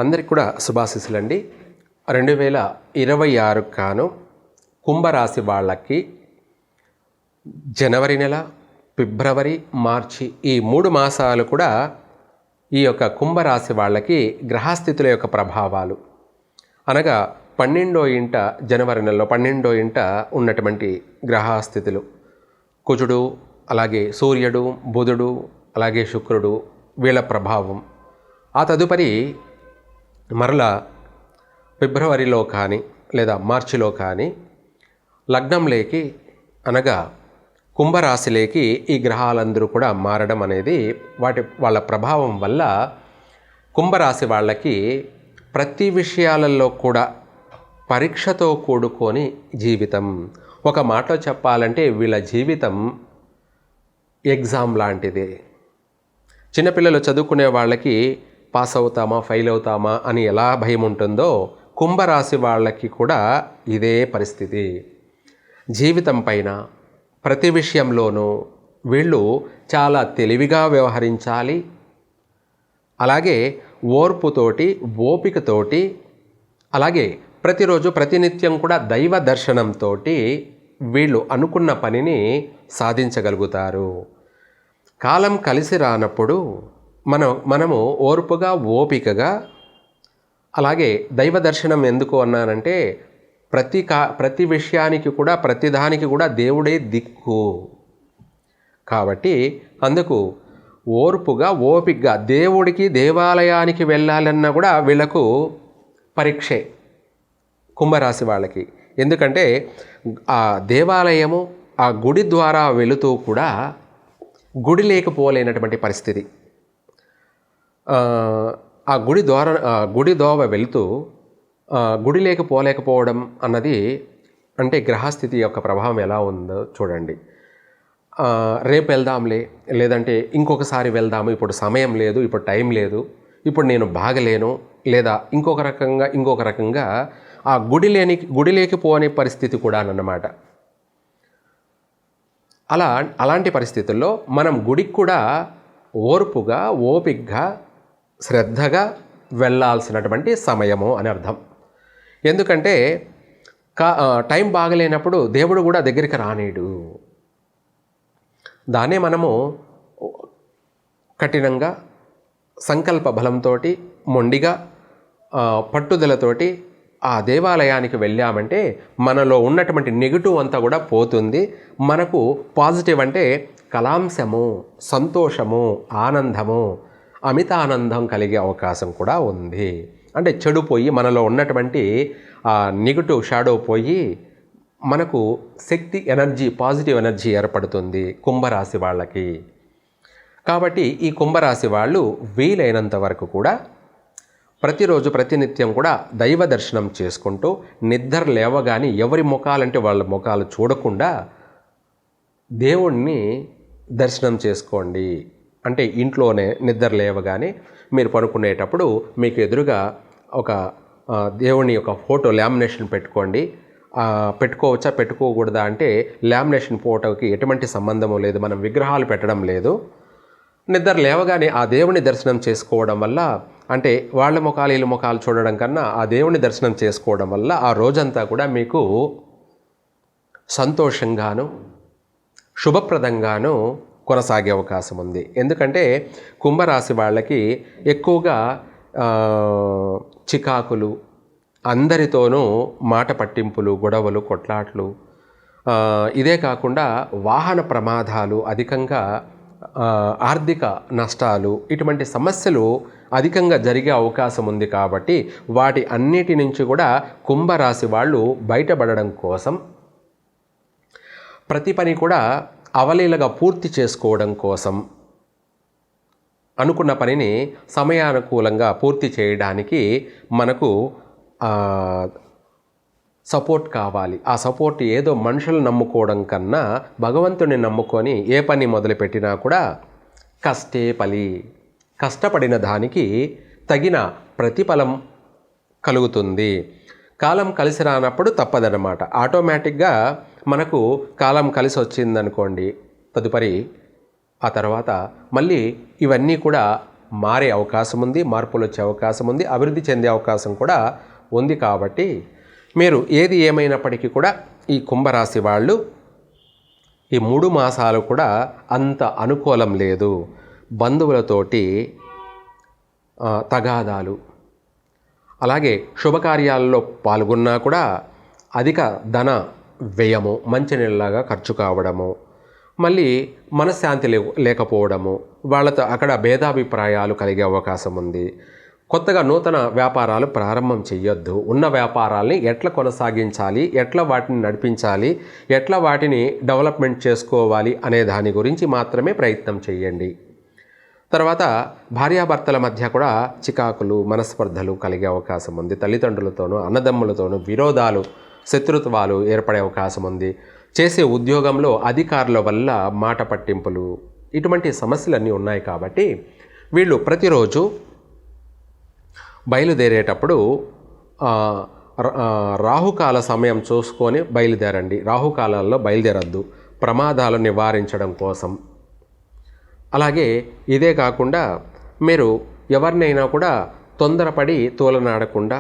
అందరికి కూడా శుభాశీస్సులండి. 2026 కాను కుంభరాశి వాళ్ళకి జనవరి నెల, ఫిబ్రవరి, మార్చి ఈ 3 మాసాలు కూడా ఈ యొక్క కుంభరాశి వాళ్ళకి గ్రహస్థితుల యొక్క ప్రభావాలు అనగా 12వ ఇంట జనవరి నెలలో 12వ ఇంట ఉన్నటువంటి గ్రహస్థితులు కుజుడు, అలాగే సూర్యుడు, బుధుడు, అలాగే శుక్రుడు వీళ్ళ ప్రభావం. ఆ తదుపరి మరలా ఫిబ్రవరిలో కానీ లేదా మార్చిలో కానీ లగ్నంలోకి అనగా కుంభరాశిలోకి ఈ గ్రహాలందరూ కూడా మారడం అనేది వాళ్ళ ప్రభావం వల్ల కుంభరాశి వాళ్ళకి ప్రతి విషయాలలో కూడా పరీక్షతో కూడుకొని జీవితం. ఒక మాటలో చెప్పాలంటే వీళ్ళ జీవితం ఎగ్జామ్ లాంటిది. చిన్నపిల్లలు చదువుకునే వాళ్ళకి పాస్ అవుతామా ఫెయిల్ అవుతామా అని ఎలా భయం ఉంటుందో కుంభరాశి వాళ్ళకి కూడా ఇదే పరిస్థితి. జీవితం పైన ప్రతి విషయంలోనూ వీళ్ళు చాలా తెలివిగా వ్యవహరించాలి. అలాగే ఓర్పుతోటి, ఓపికతోటి, అలాగే ప్రతిరోజు ప్రతినిత్యం కూడా దైవ దర్శనంతో వీళ్ళు అనుకున్న పనిని సాధించగలుగుతారు. కాలం కలిసి రానప్పుడు మనము ఓర్పుగా, ఓపికగా, అలాగే దైవ దర్శనం ఎందుకు అన్నానంటే ప్రతి విషయానికి కూడా ప్రతిదానికి కూడా దేవుడే దిక్కు. కాబట్టి అందుకు ఓర్పుగా, ఓపికగా దేవుడికి దేవాలయానికి వెళ్ళాలన్నా కూడా వీళ్ళకు పరీక్షే కుంభరాశి వాళ్ళకి. ఎందుకంటే ఆ దేవాలయము, ఆ గుడి ద్వారా వెళుతూ కూడా గుడి లేకపోలేనటువంటి పరిస్థితి. ఆ గుడి దోవ వెళుతూ గుడి లేకపోలేకపోవడం అన్నది అంటే గ్రహస్థితి యొక్క ప్రభావం ఎలా ఉందో చూడండి. రేపు వెళ్దాంలే, లేదంటే ఇంకొకసారి వెళ్దాము, ఇప్పుడు సమయం లేదు, ఇప్పుడు టైం లేదు, ఇప్పుడు నేను బాగలేను, లేదా ఇంకొక రకంగా ఆ గుడి లేకపోని పరిస్థితి కూడా అన్నమాట. అలాంటి పరిస్థితుల్లో మనం గుడికి కూడా ఓర్పుగా, ఓపికగా, శ్రద్ధగా వెళ్ళాల్సినటువంటి సమయము అని అర్థం. ఎందుకంటే టైం బాగలేనప్పుడు దేవుడు కూడా దగ్గరికి రానేడు. దాన్నే మనము కఠినంగా, సంకల్ప బలంతో, మొండిగా, పట్టుదలతోటి ఆ దేవాలయానికి వెళ్ళామంటే మనలో ఉన్నటువంటి నెగిటివ్ అంతా కూడా పోతుంది. మనకు పాజిటివ్ అంటే కలాంశము, సంతోషము, ఆనందము, అమిత ఆనందం కలిగే అవకాశం కూడా ఉంది. అంటే చెడు పోయి మనలో ఉన్నటువంటి నెగిటివ్ షాడో పోయి మనకు శక్తి, ఎనర్జీ, పాజిటివ్ ఎనర్జీ ఏర్పడుతుంది కుంభరాశి వాళ్ళకి. కాబట్టి ఈ కుంభరాశి వాళ్ళు వీలైనంత వరకు కూడా ప్రతిరోజు ప్రతినిత్యం కూడా దైవ దర్శనం చేసుకుంటూ నిద్ర లేవగానే ఎవరి ముఖాలంటే వాళ్ళ ముఖాలు చూడకుండా దేవుణ్ణి దర్శనం చేసుకోండి. అంటే ఇంట్లోనే నిద్ర లేవగానే మీరు పడుకునేటప్పుడు మీకు ఎదురుగా ఒక దేవుని యొక్క ఫోటో లామినేషన్ పెట్టుకోండి. పెట్టుకోవచ్చా పెట్టుకోకూడదా అంటే లామినేషన్ ఫోటోకి ఎటువంటి సంబంధము లేదు, మనం విగ్రహాలు పెట్టడం లేదు. నిద్ర లేవగానే ఆ దేవుని దర్శనం చేసుకోవడం వల్ల, అంటే వాళ్ళ ముఖాలు వీళ్ళ ముఖాలు చూడడం కన్నా ఆ దేవుని దర్శనం చేసుకోవడం వల్ల ఆ రోజంతా కూడా మీకు సంతోషంగాను, శుభప్రదంగాను కొనసాగే అవకాశం ఉంది. ఎందుకంటే కుంభరాశి వాళ్ళకి ఎక్కువగా చికాకులు, అందరితోనూ మాట పట్టింపులు, గొడవలు, కొట్లాట్లు, ఇదే కాకుండా వాహన ప్రమాదాలు అధికంగా, ఆర్థిక నష్టాలు, ఇటువంటి సమస్యలు అధికంగా జరిగే అవకాశం ఉంది. కాబట్టి వాటి అన్నిటి నుంచి కూడా కుంభరాశి వాళ్ళు బయటపడడం కోసం ప్రతి పని కూడా అవలీలగా పూర్తి చేసుకోవడం కోసం, అనుకున్న పనిని సమయానుకూలంగా పూర్తి చేయడానికి మనకు సపోర్ట్ కావాలి. ఆ సపోర్ట్ ఏదో మనుషులు నమ్ముకోవడం కన్నా భగవంతుని నమ్ముకొని ఏ పని మొదలుపెట్టినా కూడా కష్టే ఫలి, కష్టపడిన దానికి తగిన ప్రతిఫలం కలుగుతుంది. కాలం కలిసి రానప్పుడు తప్పదన్నమాట. ఆటోమేటిక్గా మనకు కాలం కలిసి వచ్చిందనుకోండి, తదుపరి ఆ తర్వాత మళ్ళీ ఇవన్నీ కూడా మారే అవకాశం ఉంది, మార్పులు వచ్చే అవకాశం ఉంది, అభివృద్ధి చెందే అవకాశం కూడా ఉంది. కాబట్టి మీరు ఏది ఏమైనప్పటికీ కూడా ఈ కుంభరాశి వాళ్ళు ఈ 3 మాసాలు కూడా అంత అనుకూలం లేదు. బంధువులతోటి తగాదాలు, అలాగే శుభకార్యాల్లో పాల్గొన్నా కూడా అధిక ధన వ్యయము, మంచినీళ్ళలాగా ఖర్చు కావడము, మళ్ళీ మనశ్శాంతి లేకపోవడము, వాళ్ళతో అక్కడ భేదాభిప్రాయాలు కలిగే అవకాశం ఉంది. కొత్తగా నూతన వ్యాపారాలు ప్రారంభం చేయొద్దు. ఉన్న వ్యాపారాల్ని ఎట్లా కొనసాగించాలి, ఎట్లా వాటిని నడిపించాలి, ఎట్లా వాటిని డెవలప్మెంట్ చేసుకోవాలి అనే దాని గురించి మాత్రమే ప్రయత్నం చేయండి. తర్వాత భార్యాభర్తల మధ్య కూడా చికాకులు, మనస్పర్ధలు కలిగే అవకాశం ఉంది. తల్లిదండ్రులతోనూ అన్నదమ్ములతోనూ విరోధాలు, శత్రుత్వాలు ఏర్పడే అవకాశం ఉంది. చేసే ఉద్యోగంలో అధికారుల వల్ల మాట పట్టింపులు, ఇటువంటి సమస్యలన్నీ ఉన్నాయి. కాబట్టి వీళ్ళు ప్రతిరోజు బయలుదేరేటప్పుడు రాహుకాల సమయం చూసుకొని బయలుదేరండి. రాహుకాలాల్లో బయలుదేరద్దు, ప్రమాదాలు నివారించడం కోసం. అలాగే ఇదే కాకుండా మీరు ఎవరినైనా కూడా తొందరపడి తోలనాడకుండా,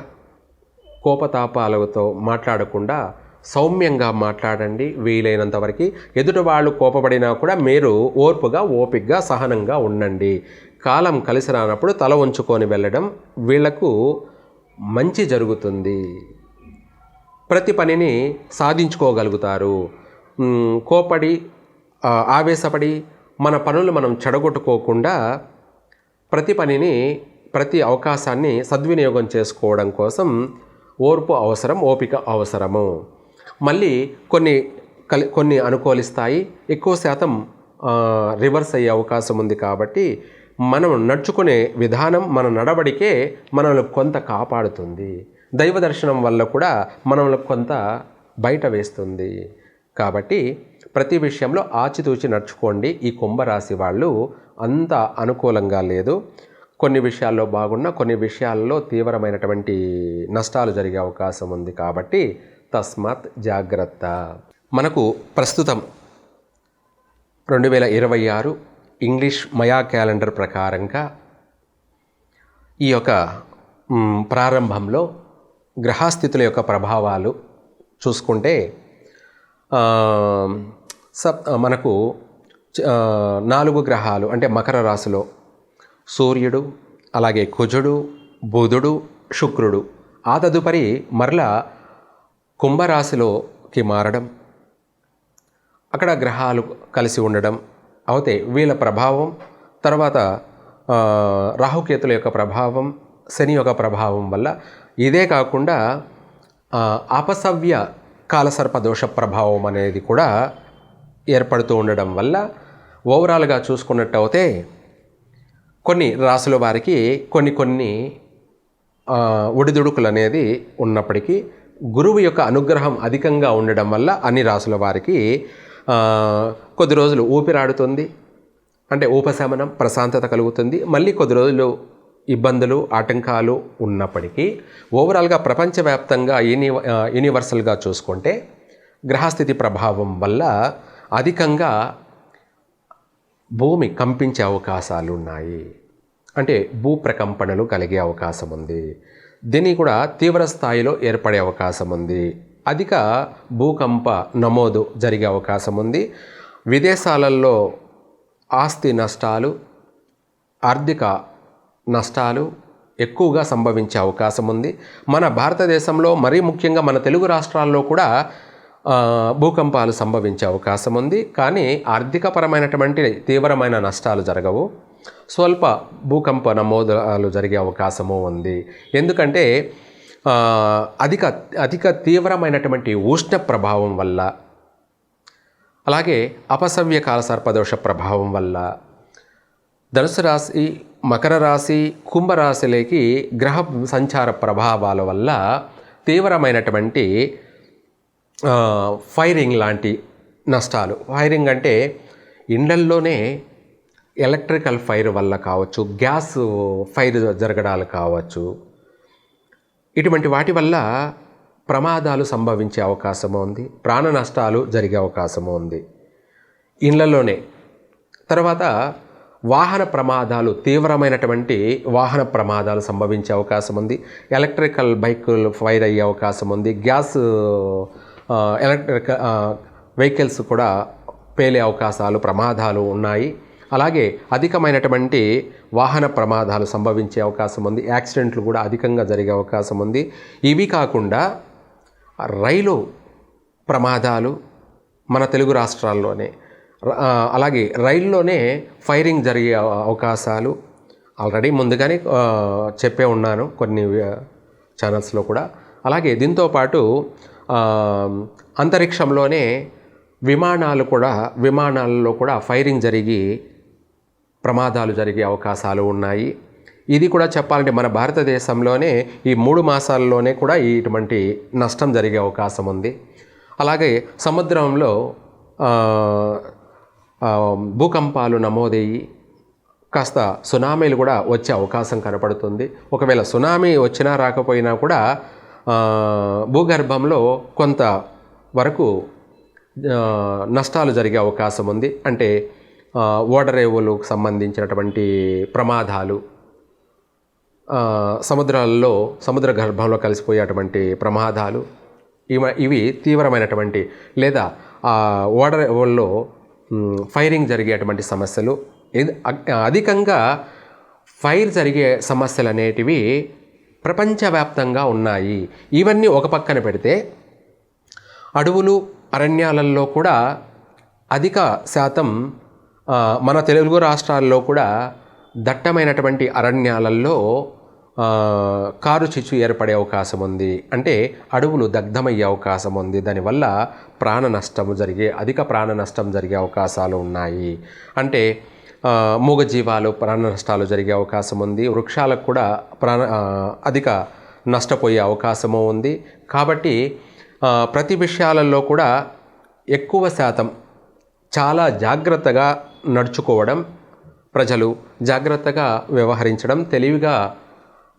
కోపతాపాలతో మాట్లాడకుండా సౌమ్యంగా మాట్లాడండి. వీలైనంత వరకు ఎదుటి వాళ్ళు కోపపడినా కూడా మీరు ఓర్పుగా, ఓపికగా, సహనంగా ఉండండి. కాలం కలిసి రానప్పుడు తల ఉంచుకొని వెళ్ళడం వీళ్లకు మంచి జరుగుతుంది. ప్రతి పనిని సాధించుకోగలుగుతారు. కోపడి ఆవేశపడి మన పనులు మనం చెడగొట్టుకోకుండా ప్రతి పనిని, ప్రతి అవకాశాన్ని సద్వినియోగం చేసుకోవడం కోసం ఓర్పు అవసరం, ఓపిక అవసరము. మళ్ళీ కొన్ని అనుకూలిస్తాయి, ఎక్కువ శాతం రివర్స్ అయ్యే అవకాశం ఉంది. కాబట్టి మనం నడుచుకునే విధానం, మన నడవడికే మనల్ని కొంత కాపాడుతుంది. దైవ దర్శనం వల్ల కూడా మనల్ని కొంత బయట వేస్తుంది. కాబట్టి ప్రతి విషయంలో ఆచితూచి నడుచుకోండి. ఈ కుంభరాశి వాళ్ళు అంత అనుకూలంగా లేదు. కొన్ని విషయాల్లో బాగున్నా, కొన్ని విషయాల్లో తీవ్రమైనటువంటి నష్టాలు జరిగే అవకాశం ఉంది. కాబట్టి తస్మాత్ జాగ్రత్త. మనకు ప్రస్తుతం 2026 ఇంగ్లీష్ మయా క్యాలెండర్ ప్రకారంగా ఈ యొక్క ప్రారంభంలో గ్రహస్థితుల యొక్క ప్రభావాలు చూసుకుంటే మనకు 4 గ్రహాలు అంటే మకర రాశిలో సూర్యుడు, అలాగే కుజుడు, బుధుడు, శుక్రుడు, ఆ తదుపరి మరలా కుంభరాశిలోకి మారడం, అక్కడ గ్రహాలు కలిసి ఉండడం అవుతే వీళ్ళ ప్రభావం, తర్వాత రాహుకేతుల యొక్క ప్రభావం, శని యొక్క ప్రభావం వల్ల, ఇదే కాకుండా అపసవ్య కాలసర్ప దోష ప్రభావం అనేది కూడా ఏర్పడుతూ ఉండడం వల్ల ఓవరాల్గా చూసుకున్నట్టు అయితే కొన్ని రాసుల వారికి కొన్ని ఒడిదుడుకులు అనేది ఉన్నప్పటికీ గురువు యొక్క అనుగ్రహం అధికంగా ఉండడం వల్ల అన్ని రాసుల వారికి కొద్ది రోజులు ఊపిరాడుతుంది, అంటే ఉపశమనం, ప్రశాంతత కలుగుతుంది. మళ్ళీ కొద్ది రోజులు ఇబ్బందులు, ఆటంకాలు ఉన్నప్పటికీ ఓవరాల్గా ప్రపంచవ్యాప్తంగా యూనివర్సల్గా చూసుకుంటే గ్రహస్థితి ప్రభావం వల్ల అధికంగా భూమి కంపించే అవకాశాలు ఉన్నాయి. అంటే భూప్రకంపనలు కలిగే అవకాశం ఉంది. దీన్ని కూడా తీవ్ర స్థాయిలో ఏర్పడే అవకాశం ఉంది. అధిక భూకంప నమోదు జరిగే అవకాశం ఉంది. విదేశాలలో ఆస్తి నష్టాలు, ఆర్థిక నష్టాలు ఎక్కువగా సంభవించే అవకాశం ఉంది. మన భారతదేశంలో మరీ ముఖ్యంగా మన తెలుగు రాష్ట్రాల్లో కూడా భూకంపాలు సంభవించే అవకాశం ఉంది. కానీ ఆర్థికపరమైనటువంటి తీవ్రమైన నష్టాలు జరగవు. స్వల్ప భూకంప నమోదాలు జరిగే అవకాశము ఉంది. ఎందుకంటే అధిక తీవ్రమైనటువంటి ఉష్ణ ప్రభావం వల్ల, అలాగే అపసవ్య కాలసర్పదోష ప్రభావం వల్ల ధనుసు రాశి, మకర రాశి, కుంభరాశిలోకి గ్రహ సంచార ప్రభావాల వల్ల తీవ్రమైనటువంటి ఫైరింగ్ లాంటి నష్టాలు. ఫైరింగ్ అంటే ఇండ్లల్లోనే ఎలక్ట్రికల్ ఫైర్ వల్ల కావచ్చు, గ్యాస్ ఫైర్ జరగడాలు కావచ్చు, ఇటువంటి వాటి వల్ల ప్రమాదాలు సంభవించే అవకాశము ఉంది. ప్రాణ నష్టాలు జరిగే అవకాశము ఉంది ఇండ్లలోనే. తర్వాత వాహన ప్రమాదాలు, తీవ్రమైనటువంటి వాహన ప్రమాదాలు సంభవించే అవకాశం ఉంది. ఎలక్ట్రికల్ బైకులు ఫైర్ అయ్యే అవకాశం ఉంది. గ్యాస్ ఎలక్ట్రిక్ వెహికల్స్ కూడా పేలే అవకాశాలు, ప్రమాదాలు ఉన్నాయి. అలాగే అధికమైనటువంటి వాహన ప్రమాదాలు సంభవించే అవకాశం ఉంది. యాక్సిడెంట్లు కూడా అధికంగా జరిగే అవకాశం ఉంది. ఇవి కాకుండా రైలు ప్రమాదాలు మన తెలుగు రాష్ట్రాల్లోనే, అలాగే రైల్లోనే ఫైరింగ్ జరిగే అవకాశాలు ఆల్రెడీ ముందుగానే చెప్పే ఉన్నాను కొన్ని ఛానల్స్లో కూడా. అలాగే దీంతోపాటు అంతరిక్షంలోనే విమానాలలో కూడా ఫైరింగ్ జరిగి ప్రమాదాలు జరిగే అవకాశాలు ఉన్నాయి. ఇది కూడా చెప్పాలంటే మన భారతదేశంలోనే ఈ 3 మాసాల్లోనే కూడా ఇటువంటి నష్టం జరిగే అవకాశం ఉంది. అలాగే సముద్రంలో భూకంపాలు నమోదయ్యి కాస్త సునామీలు కూడా వచ్చే అవకాశం కనపడుతుంది. ఒకవేళ సునామీ వచ్చినా రాకపోయినా కూడా భూగర్భంలో కొంత వరకు నష్టాలు జరిగే అవకాశం ఉంది. అంటే ఓడరేవులకు సంబంధించినటువంటి ప్రమాదాలు, సముద్ర గర్భంలో కలిసిపోయేటువంటి ప్రమాదాలు, ఇవి తీవ్రమైనటువంటి, లేదా ఓడరేవుల్లో ఫైరింగ్ జరిగేటువంటి సమస్యలు, అధికంగా ఫైర్ జరిగే సమస్యలు అనేటివి ప్రపంచవ్యాప్తంగా ఉన్నాయి. ఇవన్నీ ఒక పక్కన పెడితే అడవులు, అరణ్యాలలో కూడా అధిక శాతం మన తెలుగు రాష్ట్రాల్లో కూడా దట్టమైనటువంటి అరణ్యాలలో కారు చిచ్చు ఏర్పడే అవకాశం ఉంది. అంటే అడవులు దగ్ధమయ్యే అవకాశం ఉంది. దానివల్ల అధిక ప్రాణ నష్టం జరిగే అవకాశాలు ఉన్నాయి. అంటే మూగజీవాలు ప్రాణ నష్టాలు జరిగే అవకాశం ఉంది. వృక్షాలకు కూడా అధిక నష్టపోయే అవకాశము ఉంది. కాబట్టి ప్రతి విషయాలలో కూడా ఎక్కువ శాతం చాలా జాగ్రత్తగా నడుచుకోవడం, ప్రజలు జాగ్రత్తగా వ్యవహరించడం, తెలివిగా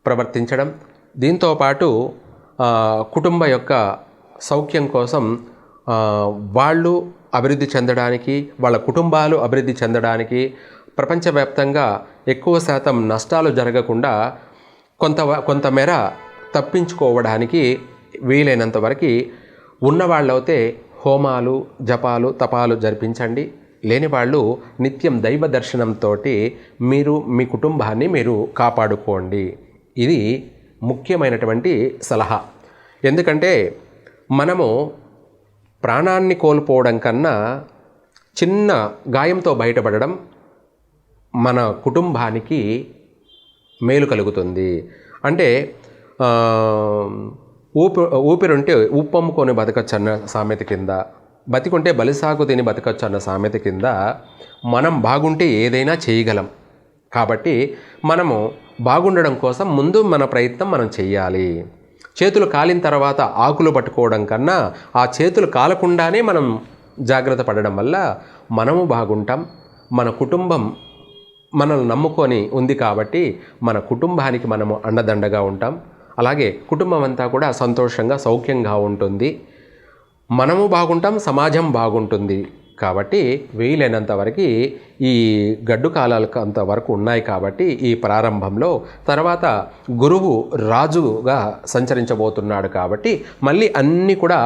ప్రవర్తించడం, దీంతోపాటు కుటుంబ యొక్క సౌఖ్యం కోసం వాళ్ళు అభివృద్ధి చెందడానికి, వాళ్ళ కుటుంబాలు అభివృద్ధి చెందడానికి, ప్రపంచవ్యాప్తంగా ఎక్కువ శాతం నష్టాలు జరగకుండా కొంతమేర తప్పించుకోవడానికి వీలైనంత వరకు ఉన్నవాళ్ళైతే హోమాలు, జపాలు, తపాలు జరిపించండి. లేని వాళ్ళు నిత్యం దైవ దర్శనంతో మీరు మీ కుటుంబాన్ని మీరు కాపాడుకోండి. ఇది ముఖ్యమైనటువంటి సలహా. ఎందుకంటే మనము ప్రాణాన్ని కోల్పోవడం కన్నా చిన్న గాయంతో బయటపడడం మన కుటుంబానికి మేలు కలుగుతుంది. అంటే ఊపిరుంటే ఉప్పమ్ముకొని బతకచ్చు అన్న సామెత కింద, బతికుంటే బలిసాగు తిని బతకచ్చు అన్న సామెత కింద మనం బాగుంటే ఏదైనా చేయగలం. కాబట్టి మనము బాగుండడం కోసం ముందు మన ప్రయత్నం మనం చెయ్యాలి. చేతులు కాలిన తర్వాత ఆకులు పట్టుకోవడం కన్నా ఆ చేతులు కాలకుండానే మనం జాగ్రత్త పడడం వల్ల మనము బాగుంటాం. మన కుటుంబం మనల్ని నమ్ముకొని ఉంది కాబట్టి మన కుటుంబానికి మనము అండదండగా ఉంటాం. అలాగే కుటుంబం అంతా కూడా సంతోషంగా, సౌఖ్యంగా ఉంటుంది. మనము బాగుంటాం, సమాజం బాగుంటుంది. కాబట్టి వీలైనంత వరకు ఈ గడ్డు కాలాలకు అంతవరకు ఉన్నాయి. కాబట్టి ఈ ప్రారంభంలో తర్వాత గురువు రాజుగా సంచరించబోతున్నాడు. కాబట్టి మళ్ళీ అన్నీ కూడా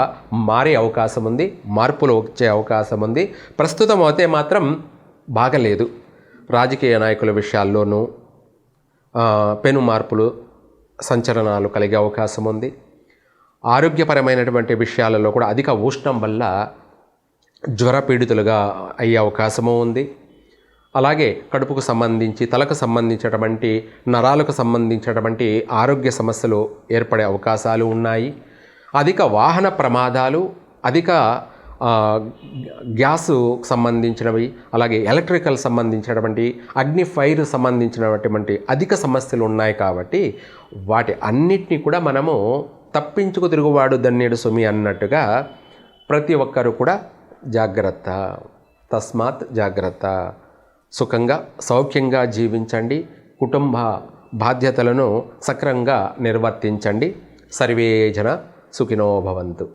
మారే అవకాశం ఉంది, మార్పులు వచ్చే అవకాశం ఉంది. ప్రస్తుతం అయితే మాత్రం బాగలేదు. రాజకీయ నాయకుల విషయాల్లోనూ పెను మార్పులు, సంచలనాలు కలిగే అవకాశం ఉంది. ఆరోగ్యపరమైనటువంటి విషయాలలో కూడా అధిక ఉష్ణం వల్ల జ్వరపీడితులుగా అయ్యే అవకాశము ఉంది. అలాగే కడుపుకు సంబంధించి, తలకు సంబంధించినటువంటి, నరాలకు సంబంధించినటువంటి ఆరోగ్య సమస్యలు ఏర్పడే అవకాశాలు ఉన్నాయి. అధిక వాహన ప్రమాదాలు, అధిక గ్యాసు సంబంధించినవి, అలాగే ఎలక్ట్రికల్ సంబంధించినటువంటి, అగ్ని ఫైర్ సంబంధించినటువంటి అధిక సమస్యలు ఉన్నాయి. కాబట్టి వాటి అన్నిటినీ కూడా మనము తప్పించుకు తిరుగువాడు దన్నేడు సుమి అన్నట్టుగా ప్రతి ఒక్కరూ కూడా జాగ్రత్త, తస్మాత్ జాగ్రత్త. సుఖంగా, సౌఖ్యంగా జీవించండి. కుటుంబ బాధ్యతలను సక్రమంగా నిర్వర్తించండి. సర్వే జన సుఖినో భవంతు.